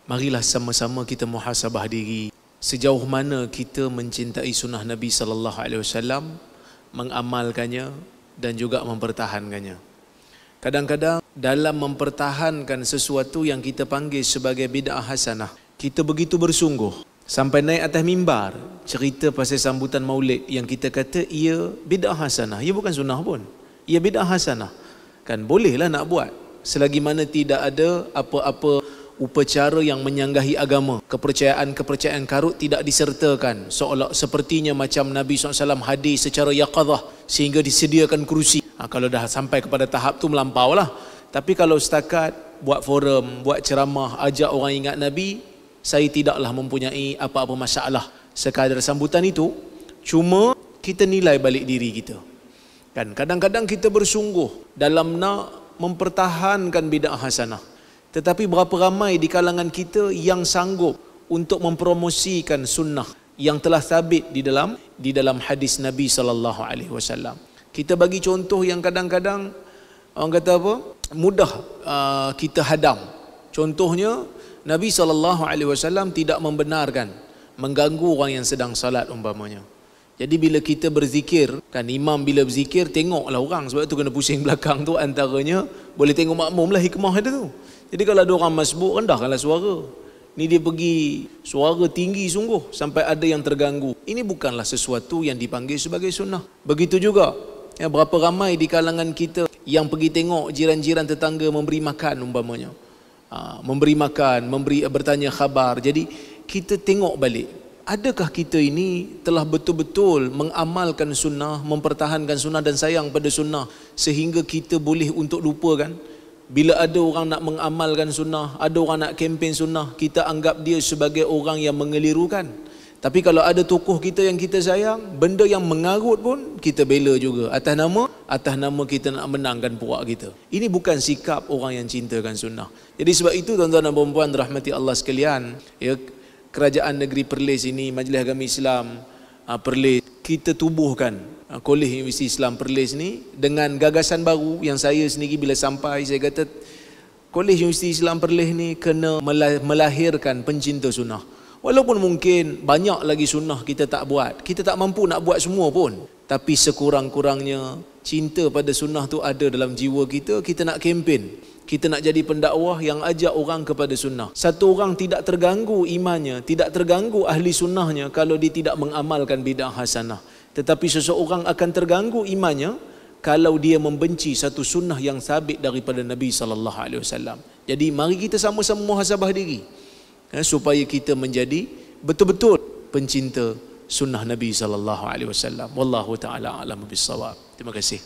Marilah sama-sama kita muhasabah diri. Sejauh mana kita mencintai sunnah Nabi SAW, mengamalkannya dan juga mempertahankannya. Kadang-kadang dalam mempertahankan sesuatu yang kita panggil sebagai bid'ah hasanah, kita begitu bersungguh sampai naik atas mimbar cerita pasal sambutan maulid yang kita kata ia bid'ah hasanah. Ia bukan sunnah pun, ia bid'ah hasanah. Kan bolehlah nak buat selagi mana tidak ada apa-apa upacara yang menyanggahi agama. Kepercayaan-kepercayaan karut tidak disertakan, seolah sepertinya macam Nabi SAW hadir secara yaqadhah sehingga disediakan kerusi. Kalau dah sampai kepada tahap tu melampau lah. Tapi kalau setakat buat forum, buat ceramah, ajak orang ingat Nabi, saya tidaklah mempunyai apa-apa masalah sekadar sambutan itu. Cuma kita nilai balik diri kita. Kan kadang-kadang kita bersungguh dalam nak mempertahankan bid'ah hasanah, tetapi berapa ramai di kalangan kita yang sanggup untuk mempromosikan sunnah yang telah sabit di dalam hadis Nabi SAW. Kita bagi contoh yang kadang-kadang orang kata apa? Mudah kita hadam. Contohnya Nabi SAW tidak membenarkan mengganggu orang yang sedang salat umpamanya. Jadi bila kita berzikir, kan imam bila berzikir tengoklah orang, sebab tu kena pusing belakang tu, antaranya boleh tengok makmum lah hikmah dia tu. Jadi kalau ada orang masbuk, rendahkanlah suara. Ni dia pergi suara tinggi sungguh sampai ada yang terganggu. Ini bukanlah sesuatu yang dipanggil sebagai sunnah. Begitu juga ya, berapa ramai di kalangan kita yang pergi tengok jiran-jiran tetangga memberi makan umpamanya. Memberi makan, bertanya khabar. Jadi kita tengok balik, adakah kita ini telah betul-betul mengamalkan sunnah, mempertahankan sunnah dan sayang pada sunnah sehingga kita boleh untuk lupakan. Bila ada orang nak mengamalkan sunnah, ada orang nak kempen sunnah, kita anggap dia sebagai orang yang mengelirukan. Tapi kalau ada tokoh kita yang kita sayang, benda yang mengarut pun kita bela juga atas nama kita nak menangkan puak kita. Ini bukan sikap orang yang cintakan sunnah. Jadi sebab itu tuan-tuan dan puan-puan rahmati Allah sekalian, ya, Kerajaan Negeri Perlis ini, Majlis Agama Islam Perlis, kita tubuhkan Kolej Universiti Islam Perlis ni dengan gagasan baru yang saya sendiri bila sampai, saya kata Kolej Universiti Islam Perlis ni kena melahirkan pencinta sunnah. Walaupun mungkin banyak lagi sunnah kita tak buat, kita tak mampu nak buat semua pun, tapi sekurang-kurangnya cinta pada sunnah tu ada dalam jiwa kita. Kita nak kempen, kita nak jadi pendakwah yang ajak orang kepada sunnah. Satu orang tidak terganggu imannya, tidak terganggu ahli sunnahnya kalau dia tidak mengamalkan bid'ah hasanah. Tetapi seseorang akan terganggu imannya kalau dia membenci satu sunnah yang sabit daripada Nabi SAW. Jadi mari kita sama-sama muhasabah diri, supaya kita menjadi betul-betul pencinta sunnah Nabi SAW. Wallahu ta'ala a'lam bissawab. Terima kasih.